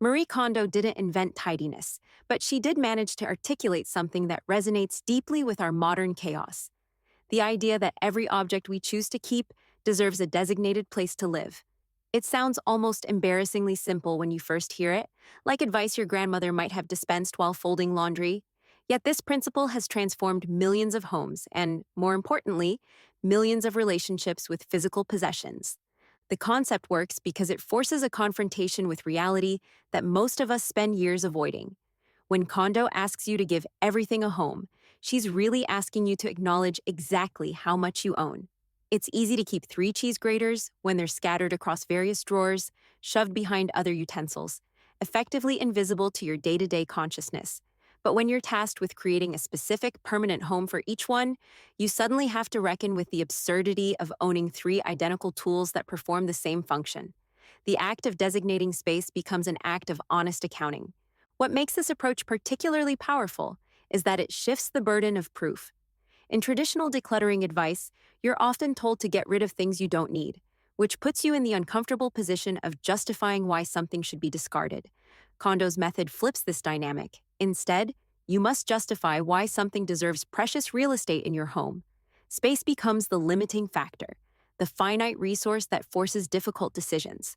Marie Kondo didn't invent tidiness, but she did manage to articulate something that resonates deeply with our modern chaos. The idea that every object we choose to keep deserves a designated place to live. It sounds almost embarrassingly simple when you first hear it, like advice your grandmother might have dispensed while folding laundry. Yet this principle has transformed millions of homes and, more importantly, millions of relationships with physical possessions. The concept works because it forces a confrontation with reality that most of us spend years avoiding. When Kondo asks you to give everything a home, she's really asking you to acknowledge exactly how much you own. It's easy to keep three cheese graters when they're scattered across various drawers, shoved behind other utensils, effectively invisible to your day-to-day consciousness. But when you're tasked with creating a specific, permanent home for each one, you suddenly have to reckon with the absurdity of owning three identical tools that perform the same function. The act of designating space becomes an act of honest accounting. What makes this approach particularly powerful is that it shifts the burden of proof. In traditional decluttering advice, you're often told to get rid of things you don't need, which puts you in the uncomfortable position of justifying why something should be discarded. Kondo's method flips this dynamic. Instead, you must justify why something deserves precious real estate in your home. Space becomes the limiting factor, the finite resource that forces difficult decisions.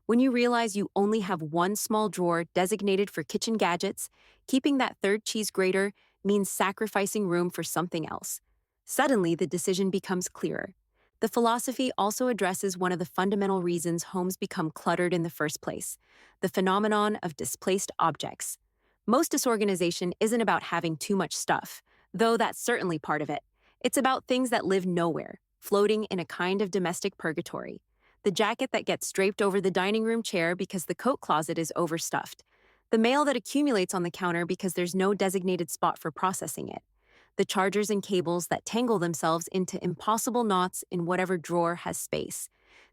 When you realize you only have one small drawer designated for kitchen gadgets, keeping that third cheese grater means sacrificing room for something else. Suddenly, the decision becomes clearer. The philosophy also addresses one of the fundamental reasons homes become cluttered in the first place, the phenomenon of displaced objects. Most disorganization isn't about having too much stuff, though that's certainly part of it. It's about things that live nowhere, floating in a kind of domestic purgatory. The jacket that gets draped over the dining room chair because the coat closet is overstuffed. The mail that accumulates on the counter because there's no designated spot for processing it. The chargers and cables that tangle themselves into impossible knots in whatever drawer has space.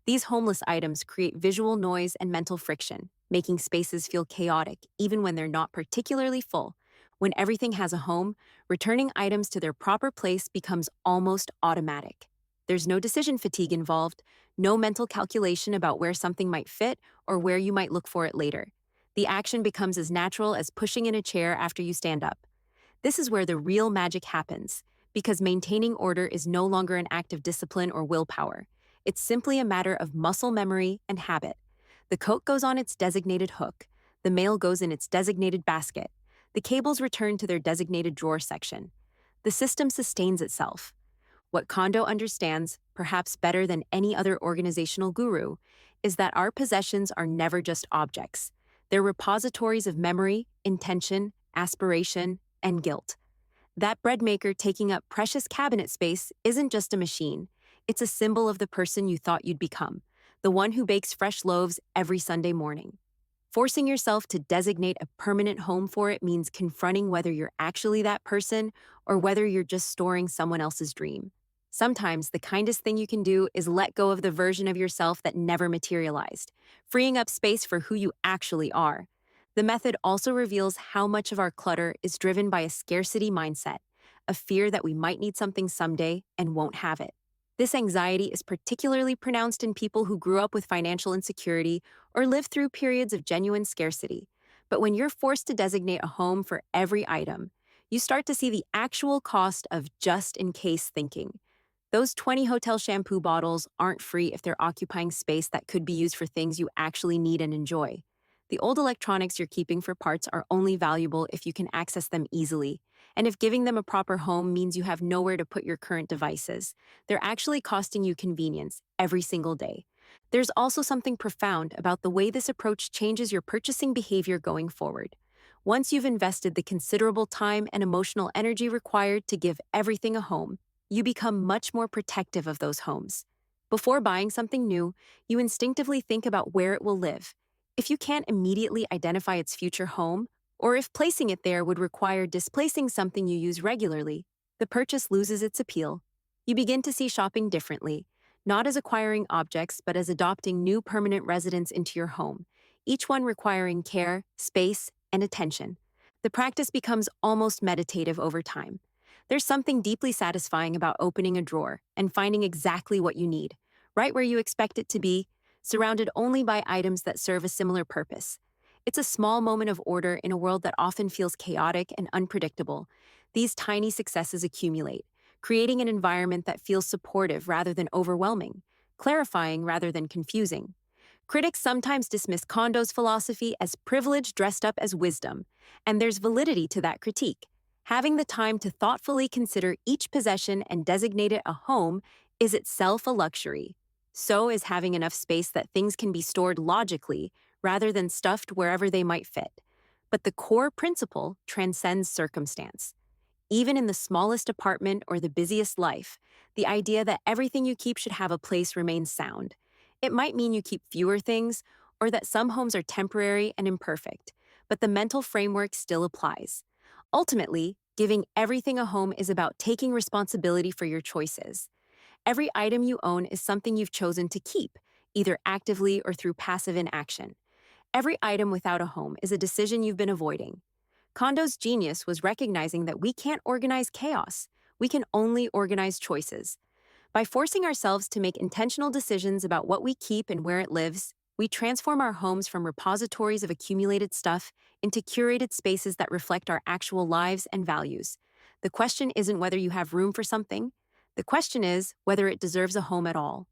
These homeless items create visual noise and mental friction, making spaces feel chaotic even when they're not particularly full. When everything has a home, returning items to their proper place becomes almost automatic. There's no decision fatigue involved, no mental calculation about where something might fit or where you might look for it later. The action becomes as natural as pushing in a chair after you stand up. This is where the real magic happens, because maintaining order is no longer an act of discipline or willpower. It's simply a matter of muscle memory and habit. The coat goes on its designated hook, the mail goes in its designated basket, the cables return to their designated drawer section. The system sustains itself. What Kondo understands, perhaps better than any other organizational guru, is that our possessions are never just objects. They're repositories of memory, intention, aspiration, and guilt. That bread maker taking up precious cabinet space isn't just a machine. It's a symbol of the person you thought you'd become, the one who bakes fresh loaves every Sunday morning. Forcing yourself to designate a permanent home for it means confronting whether you're actually that person or whether you're just storing someone else's dream. Sometimes the kindest thing you can do is let go of the version of yourself that never materialized, freeing up space for who you actually are. The method also reveals how much of our clutter is driven by a scarcity mindset, a fear that we might need something someday and won't have it. This anxiety is particularly pronounced in people who grew up with financial insecurity or lived through periods of genuine scarcity. But when you're forced to designate a home for every item, you start to see the actual cost of just-in-case thinking. Those 20 hotel shampoo bottles aren't free if they're occupying space that could be used for things you actually need and enjoy. The old electronics you're keeping for parts are only valuable if you can access them easily, and if giving them a proper home means you have nowhere to put your current devices, they're actually costing you convenience every single day. There's also something profound about the way this approach changes your purchasing behavior going forward. Once you've invested the considerable time and emotional energy required to give everything a home, you become much more protective of those homes. Before buying something new, you instinctively think about where it will live. If you can't immediately identify its future home, or if placing it there would require displacing something you use regularly, the purchase loses its appeal. You begin to see shopping differently, not as acquiring objects, but as adopting new permanent residents into your home, each one requiring care, space, and attention. The practice becomes almost meditative over time. There's something deeply satisfying about opening a drawer and finding exactly what you need, right where you expect it to be, surrounded only by items that serve a similar purpose. It's a small moment of order in a world that often feels chaotic and unpredictable. These tiny successes accumulate, creating an environment that feels supportive rather than overwhelming, clarifying rather than confusing. Critics sometimes dismiss Kondo's philosophy as privilege dressed up as wisdom, and there's validity to that critique. Having the time to thoughtfully consider each possession and designate it a home is itself a luxury. So is having enough space that things can be stored logically rather than stuffed wherever they might fit. But the core principle transcends circumstance. Even in the smallest apartment or the busiest life, the idea that everything you keep should have a place remains sound. It might mean you keep fewer things, or that some homes are temporary and imperfect, but the mental framework still applies. Ultimately, giving everything a home is about taking responsibility for your choices. Every item you own is something you've chosen to keep, either actively or through passive inaction. Every item without a home is a decision you've been avoiding. Kondo's genius was recognizing that we can't organize chaos. We can only organize choices. By forcing ourselves to make intentional decisions about what we keep and where it lives, we transform our homes from repositories of accumulated stuff into curated spaces that reflect our actual lives and values. The question isn't whether you have room for something. The question is whether it deserves a home at all.